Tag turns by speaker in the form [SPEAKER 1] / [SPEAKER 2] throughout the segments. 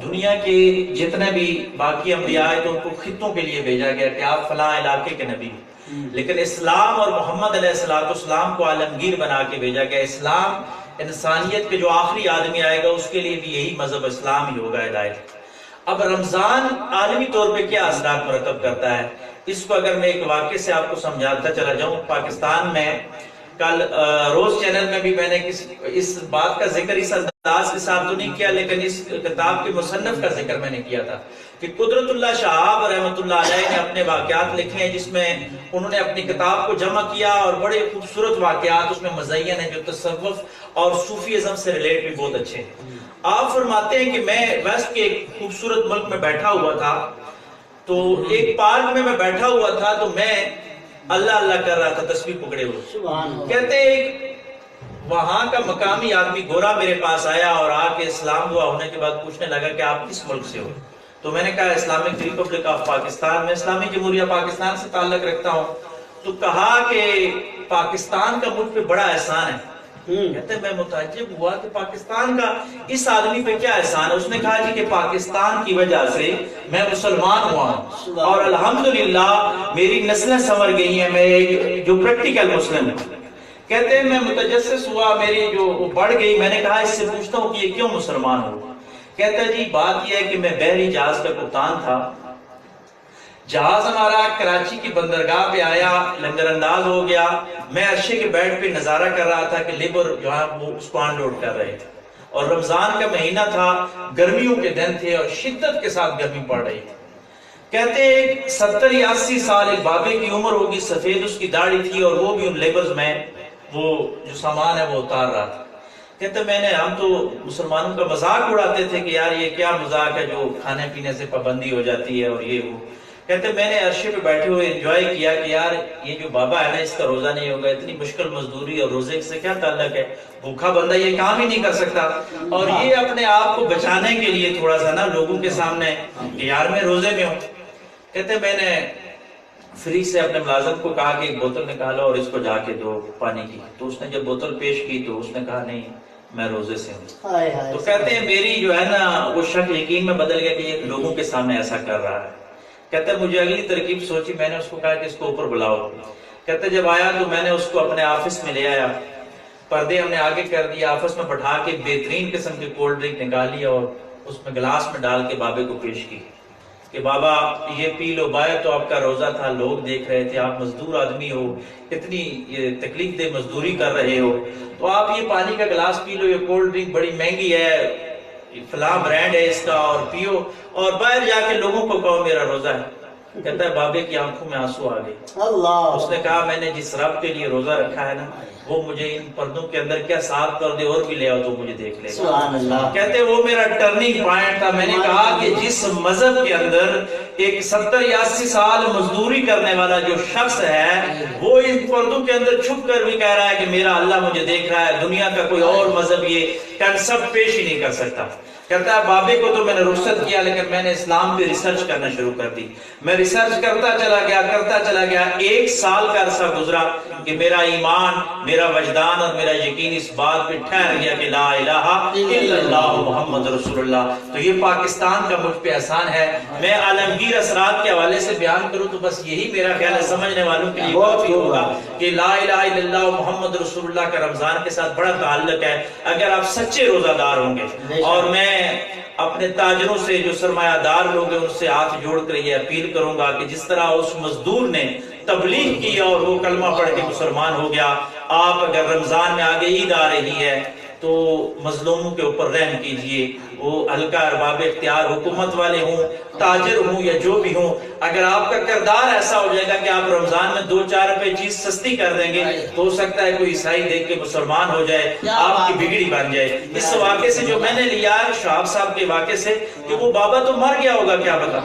[SPEAKER 1] دنیا کے جتنے بھی باقی انبیاء ہیں تو ان کو خطوں کے لیے بھیجا گیا کہ آپ فلاں علاقے کے نبی، لیکن اسلام اور محمد علیہ السلام کو عالمگیر بنا کے بھیجا گیا۔ اسلام انسانیت کے جو آخری آدمی آئے گا اس کے لیے بھی یہی مذہب اسلام ہی ہوگا، ہدایت۔ اب رمضان عالمی طور پہ کیا اثرات مرتب کرتا ہے، اس کو اگر میں ایک واقعے سے آپ کو سمجھاتا چلا جاؤں۔ پاکستان میں کل روز چینل میں بھی میں نے اس بات کا ذکر اس انداز کے ساتھ تو نہیں کیا، لیکن اس کتاب کے مصنف کا ذکر میں نے کیا تھا کہ قدرت اللہ شہاب رحمۃ اللہ علیہ نے اپنے واقعات لکھے ہیں، جس میں انہوں نے اپنی کتاب کو جمع کیا اور بڑے خوبصورت واقعات اس میں مزین ہیں جو تصوف اور صوفیزم سے ریلیٹ بھی بہت اچھے ہیں۔ آپ فرماتے ہیں کہ میں ویسٹ کے ایک خوبصورت ملک میں بیٹھا ہوا تھا، تو ایک پارک میں بیٹھا ہوا تھا، تو میں اللہ اللہ کر رہا تھا تسبیح پکڑے ہوئے۔ کہتے ایک وہاں کا مقامی آدمی گورا میرے پاس آیا اور آ کے اسلام دعا ہونے کے بعد پوچھنے لگا کہ آپ کس ملک سے ہو؟ تو میں نے کہا اسلامک ریپبلک آف پاکستان، میں اسلامی جمہوریہ پاکستان سے تعلق رکھتا ہوں۔ تو کہا کہ پاکستان کا مجھ پہ بڑا احسان ہے۔ کہتے میں متعجب ہوا کہ پاکستان کا اس آدمی پہ کیا احسان ہے؟ اس نے کہا جی کہ پاکستان کی وجہ سے میں مسلمان ہوا ہوں اور الحمدللہ میری نسلیں سنور گئی ہیں، میں جو پریکٹیکل مسلم ہوں۔ کہتے ہیں میں متجسس ہوا، میری جو بڑھ گئی، میں نے کہا اس سے پوچھتا ہوں کہ یہ کیوں مسلمان ہو؟ کہتا ہے جی بات یہ ہے کہ میں بحری جہاز کا کپتان تھا، جہاز ہمارا کراچی کی بندرگاہ پہ آیا، لنگر انداز ہو گیا، میں عرشے کے بیڈ پہ نظارہ کر رہا تھا کہ لیبر جو ہے وہ اس کو انلوڈ کر رہے تھے، اور رمضان کا مہینہ تھا، گرمیوں کے دن تھے اور شدت کے ساتھ گرمی پڑ رہی تھی۔ کہتے ہیں 70 یا 80 سال ایک بابے کی عمر ہوگی، سفید اس کی داڑھی تھی، اور وہ بھی ان لیبرز میں وہ جو سامان ہے وہ اتار رہا تھا۔ کہتے ہم تو مسلمانوں کا مذاق اڑاتے تھے کہ یار یہ کیا مذاق ہے جو کھانے پینے سے پابندی ہو جاتی ہے اور یہ وہ۔ کہتے میں نے عرشے پہ بیٹھے ہوئے انجوائے کیا کہ یار یہ جو بابا ہے نا اس کا روزہ نہیں ہوگا، اتنی مشکل مزدوری اور روزے سے کیا تعلق ہے، بھوکا بندہ یہ کام ہی نہیں کر سکتا، اور یہ اپنے آپ کو بچانے کے لیے تھوڑا سا نا لوگوں کے سامنے کہ یار میں روزے میں ہوں۔ کہتے میں نے فریج سے اپنے ملازم کو کہا کہ ایک بوتل نکالو اور اس کو جا کے دو پانی کی، تو اس نے جب بوتل پیش کی تو اس نے کہا نہیں میں روزے سے ہوں۔ تو کہتے ہیں میری جو ہے نا وہ شک یقین میں بدل گیا کہ یہ لوگوں کے سامنے ایسا کر رہا ہے۔ کہتے مجھے اگلی ترکیب سوچی، میں نے اس کو کہا کہ اس کو اوپر بلاؤ۔ کہتے جب آیا تو میں نے اس کو اپنے آفس میں لے آیا، پردے ہم نے آگے کر دیا، آفس میں بٹھا کے بہترین قسم کی کولڈ ڈرنک نکالی اور اس میں گلاس میں ڈال کے بابے کو پیش کی کہ بابا یہ پی لو، بایا تو آپ کا روزہ تھا، لوگ دیکھ رہے تھے، آپ مزدور آدمی ہو، اتنی تکلیف دہ مزدوری کر رہے ہو، تو آپ یہ پانی کا گلاس پی لو، یہ کولڈ ڈرنک بڑی مہنگی ہے، فلاں برانڈ ہے اس کا، اور پیو اور باہر جا کے لوگوں کو کہو میرا روزہ ہے۔ کہتا ہے بابے کی آنکھوں میں آنسو آ گئے۔ اس نے کہا میں نے جس رب کے لیے روزہ رکھا ہے نا وہ مجھے ان پردوں کے اندر کیا ساتھ کر دے اور بھی لے آؤ تو مجھے دیکھ لے گا۔ کہتے وہ میرا ٹرننگ پوائنٹ تھا۔ میں نے کہا کہ جس مذہب کے اندر ایک 70 یا 80 سال مزدوری کرنے والا جو شخص ہے وہ ان پردوں کے اندر چھپ کر بھی کہہ رہا ہے کہ میرا اللہ مجھے دیکھ رہا ہے، دنیا کا کوئی اور مذہب یہ کنسپٹ پیش ہی نہیں کر سکتا۔ کہتا ہے بابے کو تو میں نے رخصت کیا لیکن میں نے اسلام پہ ریسرچ کرنا شروع کر دی، میں ریسرچ کرتا چلا گیا، 1 سال کا عرصہ گزرا کہ میرا ایمان، میرا وجدان اور میرا یقین اس بات پہ ٹھہر گیا کہ لا الہ الا اللہ محمد رسول اللہ۔ تو یہ پاکستان کا مجھ پہ احسان ہے۔ میں عالمگیر اثرات کے حوالے سے بیان کروں تو بس یہی میرا خیال ہے سمجھنے والوں کے لیے کافی ہوگا کہ لا الہ الا اللہ محمد رسول اللہ کا رمضان کے ساتھ بڑا تعلق ہے اگر آپ سچے روزہ دار ہوں گے۔ اور میں اپنے تاجروں سے جو سرمایہ دار لوگ ہیں ان سے ہاتھ جوڑ کر یہ اپیل کروں گا کہ جس طرح اس مزدور نے تبلیغ کی اور وہ کلمہ پڑھ کے مسلمان ہو گیا، آپ اگر رمضان میں آگے عید آ رہی ہے تو مظلوموں کے اوپر رحم کیجئے، وہ حلقہ ارباب اختیار حکومت والے ہوں، تاجر ہوں یا جو بھی ہوں، اگر آپ کا کردار ایسا ہو جائے گا کہ آپ رمضان میں 2-4 روپے چیز سستی کر دیں گے تو ہو سکتا ہے کوئی عیسائی دیکھ کے مسلمان ہو جائے، آپ کی بگڑی بن جائے۔ اس واقعے سے جو میں نے لیا شہاب صاحب کے واقعے سے کہ وہ بابا تو مر گیا ہوگا کیا پتا،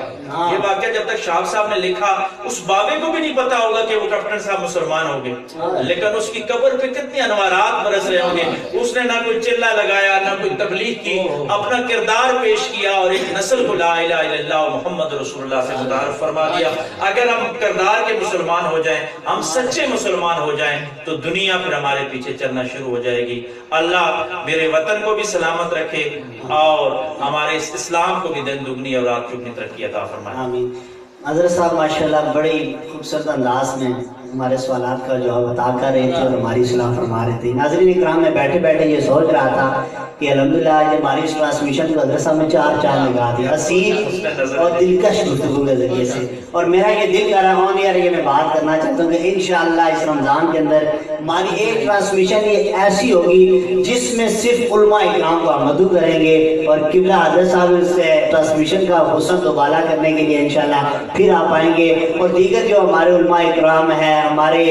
[SPEAKER 1] یہ واقعہ جب تک شہاب صاحب نے لکھا اس بابے کو بھی نہیں پتا ہوگا کہ وہ کیپٹن صاحب مسلمان ہو گئے، لیکن اس کی قبر پہ کتنی انوارات برس رہے ہوں گے، اس نے نہ کوئی چلہ لگایا نہ کوئی تبلیغ کی، اپنا کردار پیش کیا اور ایک نسل کو لا الہ الا اللہ محمد رسول اللہ سے متعارف فرما دیا۔ اگر ہم کردار کے مسلمان ہو جائیں، ہم سچے مسلمان ہو جائیں، تو دنیا پھر ہمارے پیچھے چلنا شروع ہو جائے گی۔ اللہ میرے وطن کو بھی سلامت رکھے اور ہمارے اس اسلام کو بھی دن دگنی اور رات چگنی ترقی عطا فرمائے۔
[SPEAKER 2] آمین۔ حضرت صاحب ماشاءاللہ بڑی خوبصورت انداز میں ہمارے سوالات کا جواب عطا کر رہے تھے اور ہماری اصلاح فرما رہے تھے۔ ناظرین اکرام، میں بیٹھے بیٹھے یہ سوچ رہا تھا کہ الحمدللہ آج ہماری اس ٹرانسمیشن کو حضرت صاحب نے چار لگا دی، حسین اور دلکش گفتگو کے ذریعے سے، اور میرا یہ دل کر رہا ہوں یار، یہ میں بات کرنا چاہتا ہوں کہ انشاءاللہ اس رمضان کے اندر ہماری ایک ٹرانسمیشن یہ ایسی ہوگی جس میں صرف علماء اکرام کو ہم مدعو کریں گے، اور قبلہ حضرت صاحب اس ٹرانسمیشن کا حسن دوبالا کرنے کے لیے انشاءاللہ پھر آپ آئیں گے، اور دیگر جو ہمارے علماء اکرام ہیں، ہمارے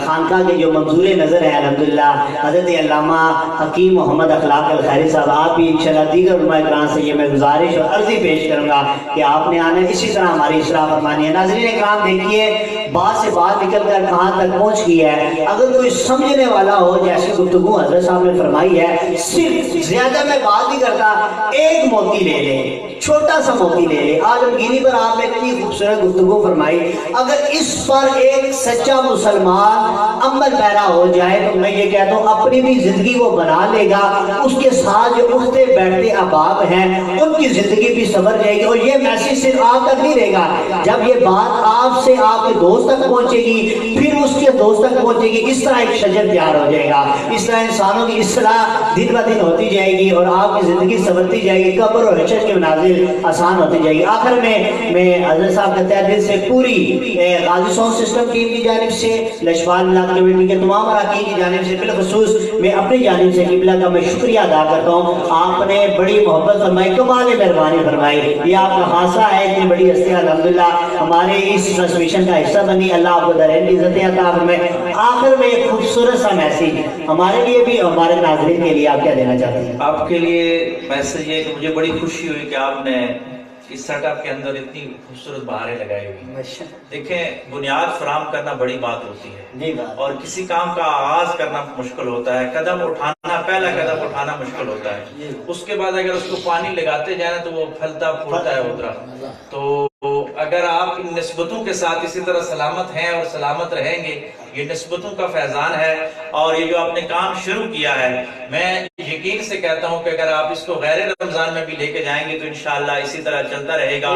[SPEAKER 2] خانقاہ کے جو منظور نظر ہیں الحمدللہ حضرت علامہ حکیم محمد اخلاق الخیری صاحب، آپ بھی انشاءاللہ دیگر علماء اکرام سے یہ میں گزارش اور عرضی پیش کروں گا کہ آپ نے آنا اسی طرح ہماری اصلاح فرمانی ہے۔ ناظرین اکرام دیکھیے بات سے بات نکل کر کہاں تک پہنچ گئی ہے۔ اگر کوئی سمجھنے والا ہو، جیسی گفتگو حضرت صاحب نے فرمائی ہے، صرف زیادہ میں بات نہیں کرتا، ایک موتی لے لے، چھوٹا سا موتی لے لے۔ عالمگیری پر آپ نے اتنی خوبصورت گفتگو فرمائی، اگر اس پر ایک سچا مسلمان عمل پیرا ہو جائے تو میں یہ کہتا ہوں اپنی بھی زندگی وہ بنا لے گا، اس کے ساتھ جو اٹھتے بیٹھتے احباب ہیں ان کی زندگی بھی سنور جائے گی۔ اور یہ میسیج صرف آپ تک نہیں رہے گا، جب یہ بات آپ سے آپ کے دوست تک پہنچے گی پھر اس کے دوست تک پہنچے گی، اس طرح ایک شجر تیار ہو جائے گا، اس طرح انسانوں کی اصلاح دن بہ دن ہوتی جائے گی اور آپ کی زندگی سنورتی جائے گی، قبر اور حشر کے منازل آسان ہوتی جائے گی۔ آخر میں حضرت صاحب کے تحت دل سے پوری غازی ساؤنڈ سسٹم ٹیم کی جانب سے، لشوال ملاق کمیٹی کے تمام اراکین کی جانب سے، بالخصوص میں اپنی جانب سے قبلہ کا میں شکریہ ادا کرتا ہوں۔ آپ نے بڑی محبت فرمائی، کمال مہربانی فرمائی، یہ آپ کا خاصہ ہے، اتنی بڑی ہستیاں الحمدللہ ہمارے اس ٹرانسمیشن کا حصہ بنی، اللہ آپ کو دارین کی عزتیں عطا فرمائے۔ آخر میں ایک خوبصورت سا میسیج ہمارے لیے بھی اور ہمارے ناظرین کے لیے آپ کیا دینا چاہتے ہیں؟
[SPEAKER 1] آپ کے لیے میسیج یہ کہ مجھے بڑی خوشی ہوئی کہ آپ نے اس سیٹ اپ کے اندر اتنی خوبصورت بہاریں لگائی ہوئی ہیں۔ دیکھیں بنیاد فراہم کرنا بڑی بات ہوتی ہے اور کسی کام کا آغاز کرنا مشکل ہوتا ہے، قدم اٹھانا، پہلا قدم اٹھانا مشکل ہوتا ہے، اس کے بعد اگر اس کو پانی لگاتے جائیں تو وہ پھلتا پھولتا ہے ادھر۔ تو اگر آپ ان نسبتوں کے ساتھ اسی طرح سلامت ہیں اور سلامت رہیں گے، یہ نسبتوں کا فیضان ہے، اور یہ جو آپ نے کام شروع کیا ہے، میں یقین سے کہتا ہوں کہ اگر آپ اس کو غیر رمضان میں بھی لے کے جائیں گے تو انشاءاللہ اسی طرح چلتا رہے گا۔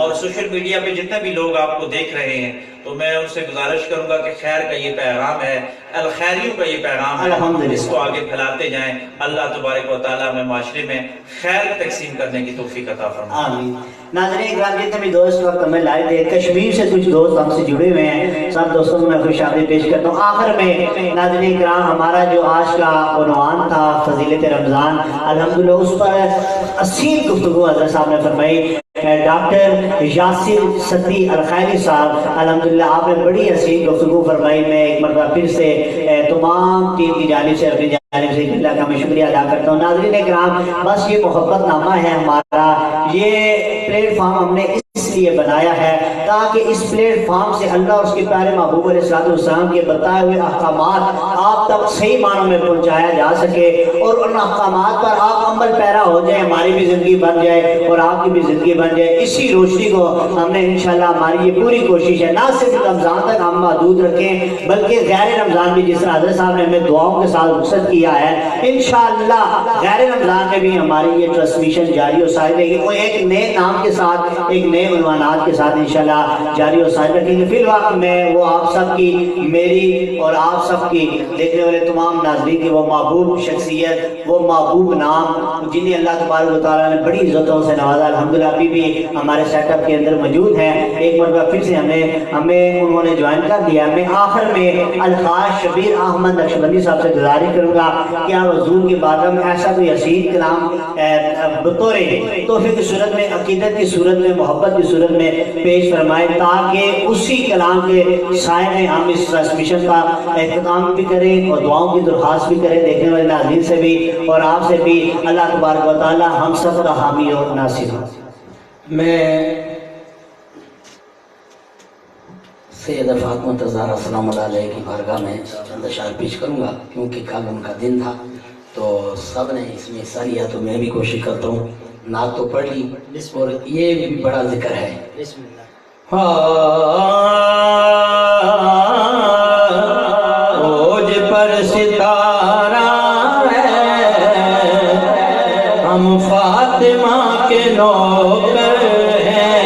[SPEAKER 1] اور سوشل میڈیا پہ جتنے بھی لوگ آپ کو دیکھ رہے ہیں تو میں ان سے گزارش کروں گا کہ خیر کا یہ پیغام ہے، الخیریوں کا یہ پیغام ہے، اس کو آگے پھیلاتے جائیں۔ اللہ تبارک و تعالیٰ ہمیں معاشرے میں خیر تقسیم کرنے کی توفیق عطا فرمائے۔
[SPEAKER 2] آمین۔ ناظرین اکرام، جتنے بھی دوست وقت ہمیں لائیو دے، کشمیر سے کچھ دوست ہم سے جڑے ہوئے ہیں، سب دوستوں کو میں خوش آمدید پیش کرتا ہوں۔ آخر میں ناظرین اکرام، ہمارا جو آج کا عنوان تھا فضیلت رمضان، الحمدللہ اس پر اصیل گفتگو حضرت صاحب نے فرمائی۔ ڈاکٹر یاسر صدی الخیری صاحب الحمدللہ آپ نے بڑی اصیل گفتگو فرمائی۔ میں ایک مرتبہ پھر سے تمام ٹیم کی جانب سے اپنی جانب سے اللہ کا میں شکریہ ادا کرتا ہوں۔ ناظرین اکرام، بس یہ محبت نامہ ہے ہمارا، یہ پلیٹ فارم ہم نے اس لیے بنایا ہے تاکہ اس پلیٹ فارم سے اللہ اور اس کے پیارے محبوب علیہ السلام کے بتائے ہوئے احکامات آپ تک صحیح معنوں میں پہنچایا جا سکے، اور ان احکامات پر آپ عمل پیرا ہو جائیں، ہماری بھی زندگی بن جائے اور آپ کی بھی زندگی بن جائے۔ اسی روشنی کو ہم نے انشاءاللہ، ہماری یہ پوری کوشش ہے، نہ صرف رمضان تک ہم محدود رکھیں بلکہ غیر رمضان بھی، جس طرح حضرت صاحب نے ہمیں دعاؤں کے ساتھ رخصت کیا ہے، انشاءاللہ غیر رمضان میں بھی ہماری یہ ٹرانسمیشن جاری و ساری رہے گی، وہ ایک نئے نام کے ساتھ، ایک نئے عنوانات کے ساتھ انشاءاللہ جاری و ساری رکھیں گے۔ فی الوقت میں وہ آپ سب کی، میری اور آپ سب کی، دیکھنے والے تمام ناظرین کی وہ محبوب شخصیت، وہ محبوب نام جنہیں اللہ تبارک و تعالیٰ نے بڑی عزتوں سے نوازا، الحمدللہ ابھی بھی ہمارے سیٹ اپ کے اندر موجود ہیں۔ ایک مرتبہ پھر سے ہمیں انہوں نے جوائن کر دیا۔ میں آخر میں الخاص شبیر احمد نقشبندی صاحب سے گزارش کروں گا کہ آپ حضور کی بارگاہ میں ایسا کوئی حسین کلام بطور تحفے کی صورت میں، عقیدت کی صورت میں، محبت کی صورت میں پیش فرمائے، تاکہ اسی کلام کے سائے میں ہم اس ٹرانسمیشن کا اختتام بھی کریں اور دعاؤں کی درخواست بھی کریں، دیکھنے والے ناظرین سے بھی اور آپ سے بھی۔ اللہ تبارک و تعالی ہم سب کا حامی اور ناصر ہو۔
[SPEAKER 3] میں سیدہ فاطمہ الزہرا سلام اللہ علیہ کی بارگاہ میں چند اشعار پیش کروں گا، کیونکہ کل ان کا دن تھا تو سب نے اس میں حصہ لیا، تو میں بھی کوشش کرتا ہوں، نعت تو پڑھ لی اور یہ بھی بڑا ذکر ہے۔
[SPEAKER 2] بسم اللہ۔
[SPEAKER 3] اوج پر ستارہ ہے، ہم فاطمہ کے نوکر ہیں۔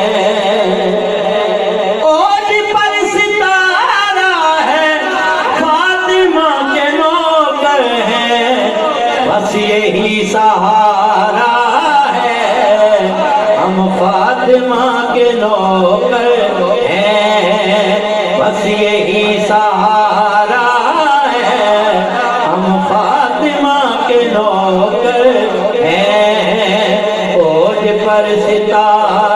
[SPEAKER 3] اوج پر ستارہ ہے، فاطمہ کے نوکر ہیں، بس یہی سہارا ہے، ہم فاطمہ کے نوکر ہیں، بس یہی سہارا ہے، ہم فاطمہ کے نوکر ہیں۔ اوج پر ستارہ